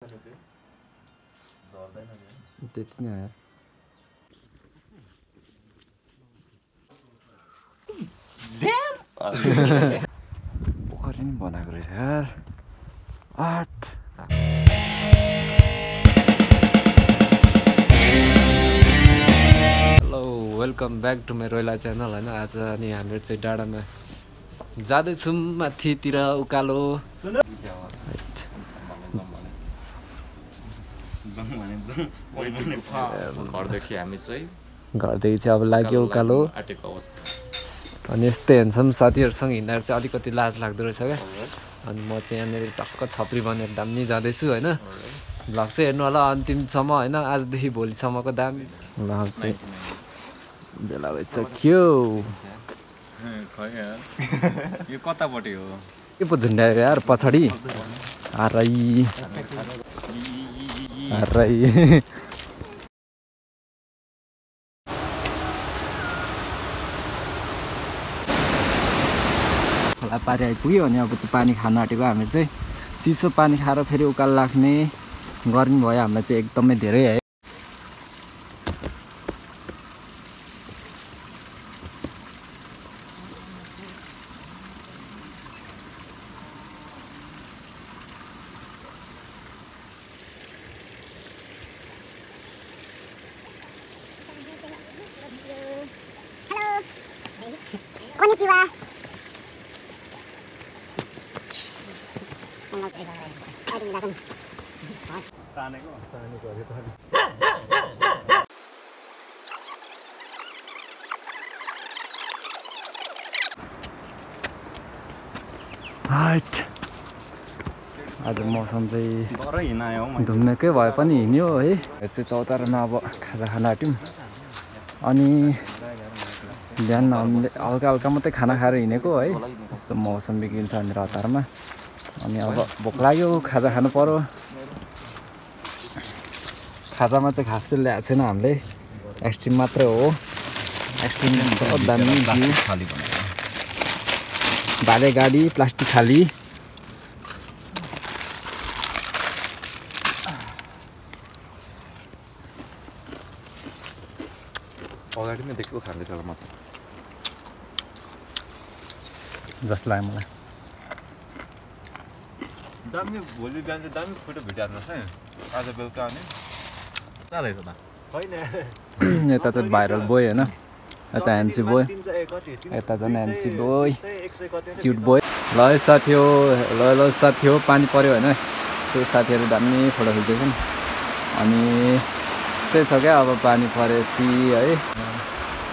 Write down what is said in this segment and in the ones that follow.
त्यति नै यार पोखरी नि बनाएको रहेछ यार 8 hello welcome back to my रोइला च्यानल होइन आज अनि हामीहरू चाहिँ डाँडामा जाँदैछौँ माथितिर उकालो घरदेखि हामी चाहिँ घरदेखि चाहिँ अब लाग्यो उकालो आटेको अवस्था अनि यस्तै हेर्छौँ साथीहरूसँग हिँड्दा चाहिँ अलिकति लाज लाग्दो रहेछ क्या अनि म चाहिँ यहाँनिर टक्क छत्री बनेर दामी जाँदैछु होइन भ्लग चाहिँ हेर्नु होला अन्तिमसम्म होइन आजदेखि भोलिसम्मको दामी भ्लग चाहिँ बेला भइसक्यो यो कतापट्टि हो के पो झुन्ड्याएको यार पछाडि आरै खोला पारि आइपुग्यो अनि अब चाहिँ पानी खान आँटेको हामीहरू चाहिँ चिसो पानी खाएर फेरि उकालो लाग्ने गर्मी भयो हामीलाई चाहिँ एकदमै धेरै है आज मौसम चाहिँ धुम्मेकै भए पनि हिँड्यो है चाहिँ चौतारामा अब खाजा खान आँट्यौँ अनि बिहान हामीले हल्का हल्का मात्रै खाना खाएर हिँडेको है यस्तो मौसम बिग्रिन्छ भनेर हतारमा अनि अब भोक लाग्यो खाजा खानु पर्यो खाजामा चाहिँ खास चाहिँ ल्याएको छैन हामीले आइसक्रिम मात्रै हो आइसक्रिम दामी भाले गाडी प्लास्टिक खाली अगाडि नै देखेको खाँदै तर म जस्तो लाग्यो मलाई दामी भोलि बिहान चाहिँ दामी फोटो भिडियो हाल्नुहोस् है आज बेलुका अनि जाँदैछ त छैन यता चाहिँ भाइरल बोय होइन यता ह्यान्सी बोय यता झन् ह्यान्सी बोय क्युट बोय ल साथी हो ल साथी हो पानी पऱ्यो होइन त्यो साथीहरू दामी फोटो खिच्दैछन् अनि त्यही छ क्या अब पानी परेपछि है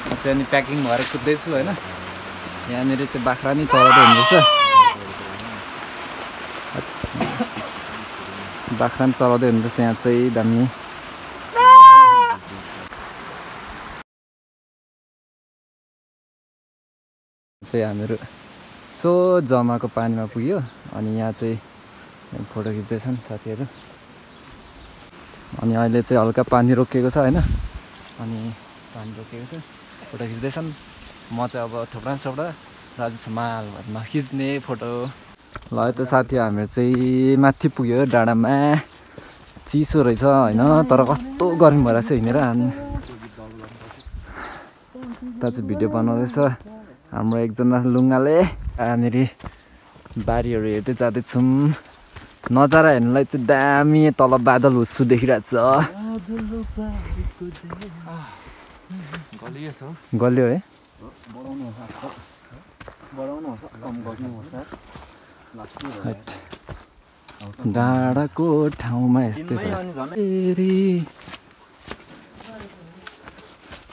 म चाहिँ अनि प्याकिङ भएर कुद्दैछु होइन यहाँनिर चाहिँ बाख्रा नि चराउँदै हुँदैछ बाख्रा नि चलाउँदै हुँदैछ यहाँ चाहिँ दामी चाहिँ हामीहरू सो जमाको पानीमा पुग्यो अनि यहाँ चाहिँ फोटो खिच्दैछन् साथीहरू अनि अहिले चाहिँ हल्का पानी रोकिएको छ होइन अनि पानी रोकिएको छ फोटो खिच्दैछन् म चाहिँ अब थुप्रा राजेश माल भरमा खिच्ने फोटो ल यता साथी हामीहरू चाहिँ माथि पुग्यो डाँडामा चिसो रहेछ होइन तर कस्तो गर्मी भइरहेछ हिँडेर यता चाहिँ भिडियो बनाउँदैछ हाम्रो एकजना लुङ्गाले यहाँनिर बारीहरू हेर्दै जाँदैछौँ नजारा हेर्नुलाई चाहिँ दामी तल बादल हुस्सु देखिरहेछ गल्यो है डाँडाको ठाउँमा यस्तै छ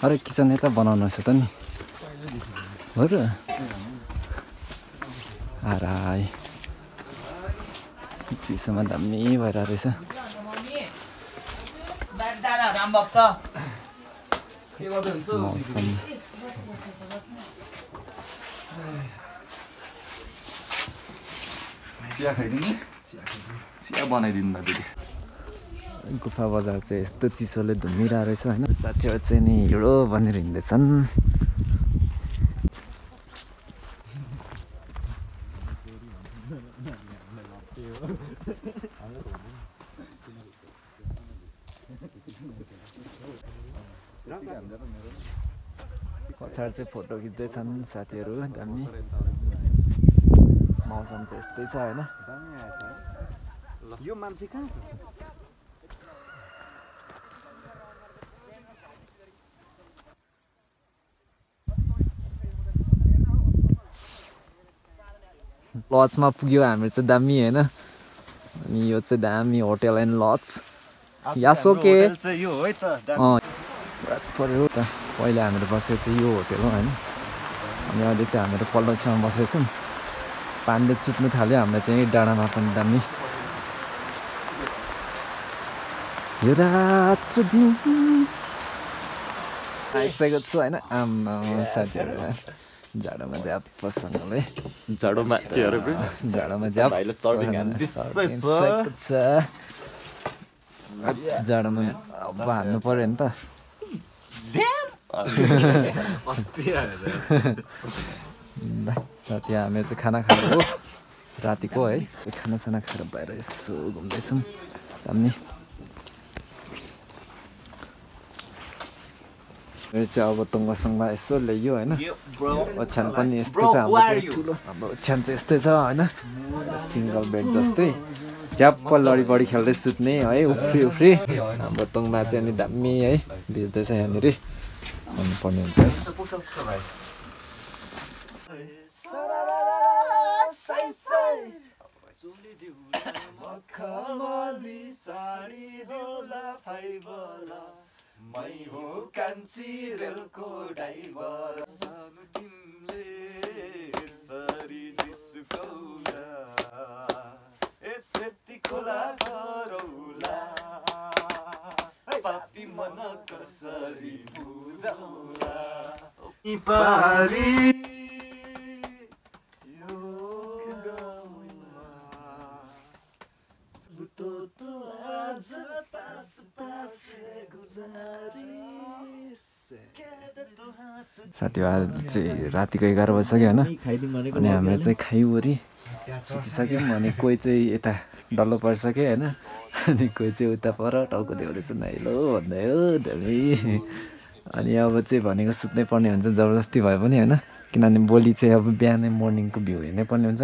अरे किचन यता बनाउनु रहेछ त नि हो र आराई चिसोमा दामी भइरहेको रहेछ मौसम चिया खाइदिनु चिया बनाइदिनु न दिदी गुफा बजार चाहिँ यस्तो चिसोले धुमिरहेको रहेछ होइन साथीहरू चाहिँ नि हिँडो भनेर हिँड्दैछन् पछाडि चाहिँ फोटो खिच्दैछन् साथीहरू दामी मौसम चाहिँ यस्तै छ होइन यो मान्छे कहाँ छ लजमा पुग्यो हाम्रो चाहिँ दामी होइन अनि यो चाहिँ दामी होटेल एन्ड लज यासोके यो हो है त पऱ्यो त पहिला हामीहरू बसेको चाहिँ यो होटेल हो होइन अनि अहिले चाहिँ हामीहरू पल्लो छेउमा बसेको छौँ पानीले चुट्नु थाल्यो हामीलाई चाहिँ डाँडामा पनि दामी यो रातो दिन आइसकेको छु होइन आम्मा साथीहरू जाडोमा ज्यापसँगले जाडोमा जाडोमा ज्याप जाडोमा अब हान्नु पऱ्यो नि त साथी हामीहरू चाहिँ खाना खाएको हो रातिको है खानासाना खाएर बाहिर यसो घुम्दैछौँ दामी मेरो चाहिँ अब टुङ्गासुङ्गा यसो ल्यायो होइन ओछ्यान पनि यस्तै छ हाम्रो ओछ्यान चाहिँ यस्तै छ होइन सिङ्गल बेड जस्तै ज्याप्प लडी खेल्दै सुत्ने है उफ्री हाम्रो टुङ्मा चाहिँ अनि दामी है भिज्दैछ यहाँनिर भन्नुपर्ने हुन्छ है मै हो कान्छी रेलको ड्राइभर सानो तिमीले यसरी जिस्कौला सेती खोला करौला पापी मन कसरी बुझौला पारी यो गाउँमा बुतो तो आज पास पास साथीहरू चाहिँ रातिको 11 बजिसक्यो होइन अनि हाम्रो चाहिँ खाइवरी सुतिसक्यौँ अनि कोही चाहिँ यता डल्लो परिसक्यो होइन अनि कोही चाहिँ उता पर टाउको देउदैछ नाइलो भन्दै हो धेरै अनि अब चाहिँ भनेको सुत्नै पर्ने हुन्छ जबरजस्ती भए पनि होइन किनभने भोलि चाहिँ अब बिहानै मर्निङको भ्यू हेर्नै पर्ने हुन्छ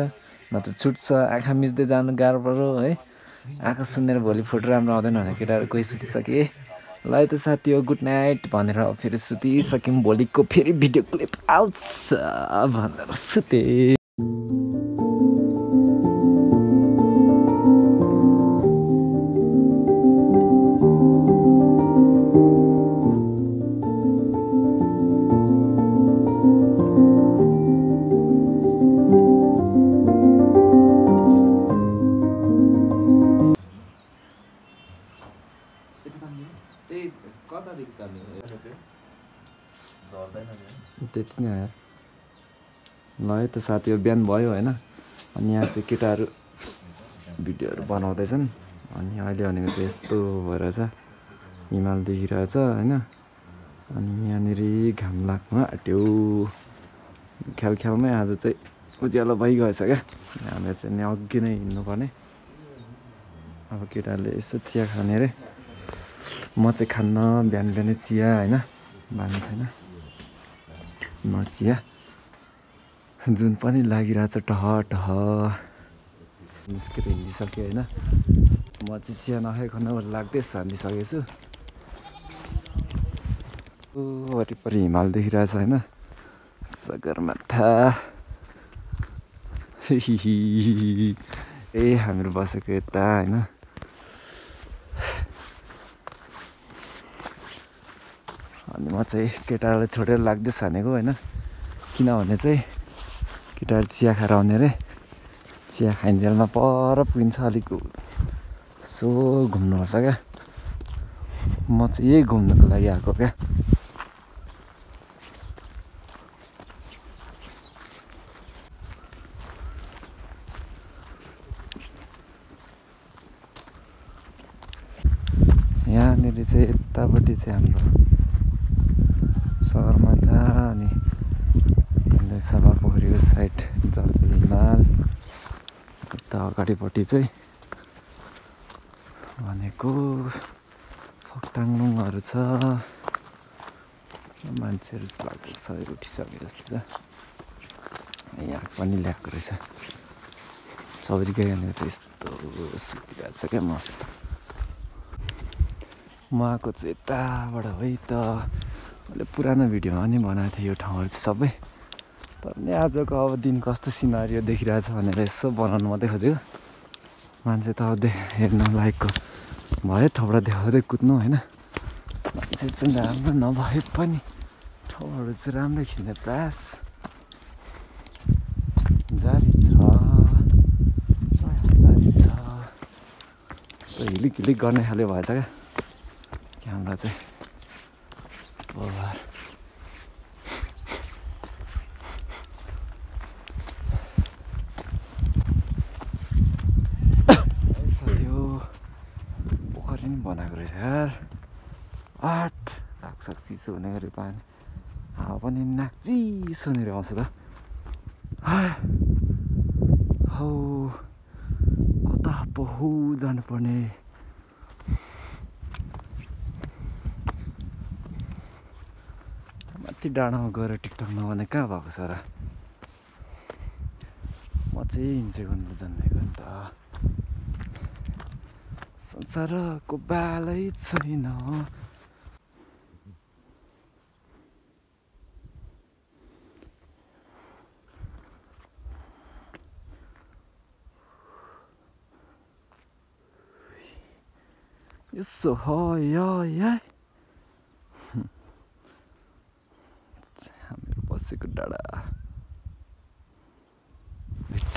नत्र छुट्छ आँखा मिच्दै जानु गाह्रो पऱ्यो है आँखा सुनेर भोलि फोटो राम्रो आउँदैन भने केटाहरू कोही सुतिसके ल त साथी हो गुड नाइट भनेर फेरि सुतिसक्यौँ भोलिको फेरि भिडियो क्लिप आउँछ भनेर सुते त्यति नै आयो ल है त साथी हो बिहान भयो होइन अनि यहाँ चाहिँ केटाहरू भिडियोहरू बनाउँदैछन् अनि अहिले भनेको चाहिँ यस्तो भएर छ हिमाल देखिरहेछ होइन अनि यहाँनिर घाम लाग्न आँट्यो ख्यालमै आज चाहिँ उज्यालो भइगएछ क्या हामीले चाहिँ नि अघि नै हिँड्नुपर्ने अब केटाहरूले यसो चिया खाने अरे म चाहिँ खान्न बिहान बिहानै चिया होइन भान छैन नचिया जुन पनि लागिरहेछ टह टह निस्केर हिँडिसक्यो होइन म चाहिँ चिया नखाइकन लाग्दै हालिसकेको छु वरिपरि हिमाल देखिरहेछ होइन सगरमाथा ए हामीहरू बसेको यता होइन अनि म चाहिँ केटाहरूलाई छोडेर लाग्दै छानेको होइन किनभने चाहिँ केटाहरू चिया खाएर आउने अरे चिया खाइन्जेलमा पर पुगिन्छ अलिक यसो घुम्नुपर्छ क्या म चाहिँ यही घुम्नुको लागि आएको क्या यहाँनिर चाहिँ यतापट्टि चाहिँ हाम्रो सगरमाथा अनि सभा पोखरीको साइड जलजल हिमाल यता अगाडिपट्टि चाहिँ भनेको फोक्ताङलुङहरू छ मान्छेहरू लाग्दैछ उठिसके जस्तो छ यहाँ पनि ल्याएको रहेछ सबैकै यहाँनिर चाहिँ यस्तो सुकिरहेको छ क्या मस्त म आएको चाहिँ यताबाट है त मैले पुरानो भिडियोमा नि बनाएको थिएँ यो ठाउँहरू चाहिँ सबै तर पनि आजको अब दिन कस्तो सिनारियो देखिरहेछ भनेर यसो बनाउनु मात्रै खोजेको मान्छे त अब हेर्न लायकको भयो थोपडा देखाउँदै कुद्नु होइन मान्छे चाहिँ राम्रो नभए पनि ठाउँहरू चाहिँ राम्रो खिच्ने प्रयास जारी छ प्रयास जारी छ हिलिक हिलिक गर्ने खाले भएछ क्या क्यामेरा चाहिँ ओभर साथी पोखरी नि बनाएको रहेछ यार आठ राखसाक चिसो हुने गरी पानी हावा पनि नाक चिसोनिर आउँछ त हौ कता पो हौ जानुपर्ने माथि डाँडामा गएर टिकटक नबनाए कहाँ भएको छ र म चाहिँ इन्जोय गर्नु जन्मेको नि त संसारको बालै छैन यसो हामीहरू बसेको डाँडा भेट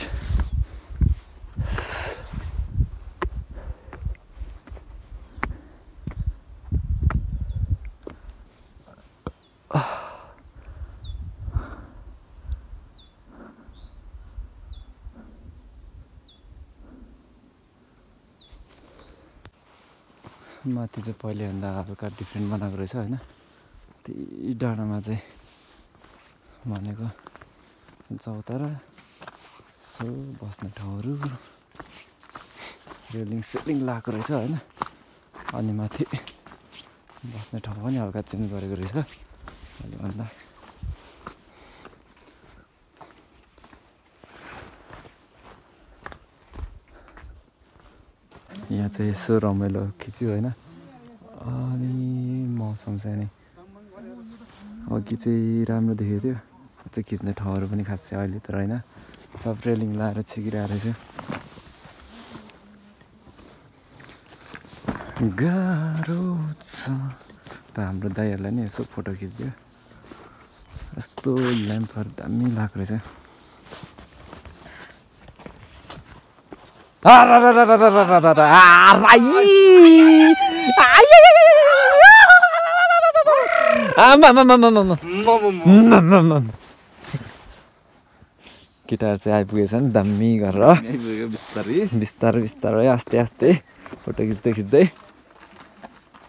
माथि चाहिँ पहिलेभन्दा हल्का डिफ्रेन्ट बनाएको रहेछ होइन त्यही डाँडामा चाहिँ भनेको चौतारा यसो बस्ने ठाउँहरू रेलिङ सेलिङ लगाएको रहेछ होइन अनि माथि बस्ने ठाउँ पनि हल्का चेन्ज गरेको रहेछ अहिले भन्दा यहाँ चाहिँ यसो रमाइलो खिच्यो होइन अनि मौसम चाहिँ नि अघि चाहिँ राम्रो देखेको थियो चाहिँ खिच्ने ठाउँहरू पनि खासै अहिले त होइन सब रेलिङ लाएर छेकिरहेको रहेछ गाह्रो छ त हाम्रो दाइहरूलाई नि यसो फोटो खिचिदियो यस्तो ल्याम्पहरू दामी लगाएको रहेछ केटाहरू चाहिँ आइपुगेछ नि दामी गरेर बिस्तारै बिस्तारै आस्ते आस्ते फोटो खिच्दै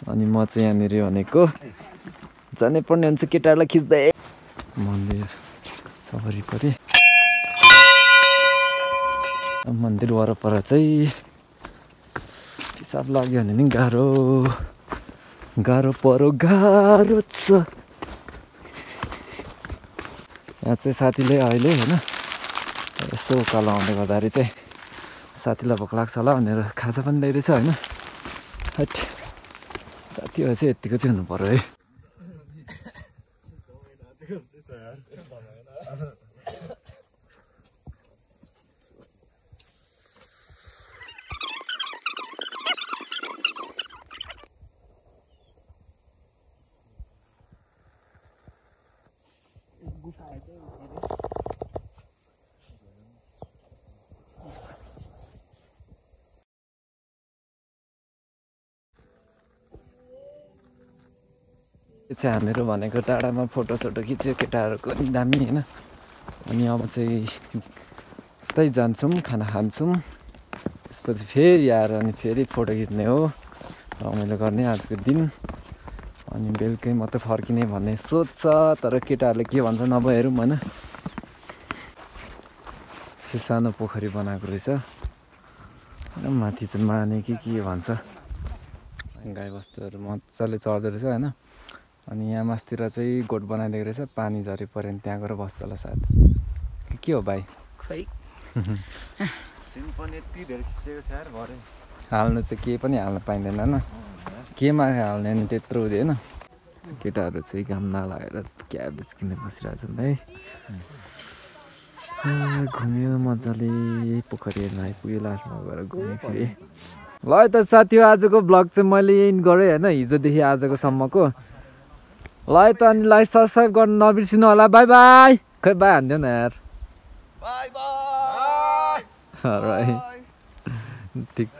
अनि म चाहिँ यहाँनिर भनेको जानै पर्ने हुन्छ केटाहरूलाई खिच्दै मन्दिर छ वरिपरि मन्दिर वरपर चाहिँ पिसाब लाग्यो भने नि गाह्रो छ यहाँ चाहिँ साथीले अहिले होइन यसो उकालो आउँदै गर्दाखेरि चाहिँ साथीलाई भोक लाग्छ होला भनेर खाजा पनि ल्याइरहेछ होइन हट साथीहरू चाहिँ यत्तिको चाहिँ हुनु पर्यो है चाहिँ हामीहरू भनेको टाढामा फोटोसोटो खिच्यो केटाहरूको नि दामी होइन अनि अब चाहिँ त्यही जान्छौँ खाना खान्छौँ त्यसपछि फेरि आएर अनि फेरि फोटो खिच्ने हो रमाइलो गर्ने आजको दिन अनि बेलुकै मात्रै फर्किने भन्ने सोच छ तर केटाहरूले के भन्छ नभए हेरौँ होइन सानो पोखरी बनाएको रहेछ माथि चाहिँ माने के भन्छ गाईबस्तुहरू मजाले चढ्दो रहेछ होइन अनि यहाँ मासतिर चाहिँ गोठ बनाइदिएको रहेछ पानी झरी पऱ्यो भने त्यहाँ गएर बस्छ होला सायद के हो भाइ खै सिन पनि यति धेरै खिचेको छ यार भरे हाल्नु चाहिँ केही पनि हाल्न पाइँदैन होइन केमा हाल्ने नि त्यत्रो हुँदैन केटाहरू चाहिँ घाम नलागेर क्याबेज किन्दै बसिरहेको छ नि है घुम्यो मजाले यही पोखरीहरू आइपुग्यो लास्टमा गएर घुम्यो फेरि ल त साथी आजको भ्लग चाहिँ मैले यही गरेँ होइन हिजोदेखि आजको सम्मको ल त अनि लाइक सब्सक्राइब गर्नु नबिर्सिनु होला बाई बाई खै बाई हान्दियो न यार बाई बाई ठिक छ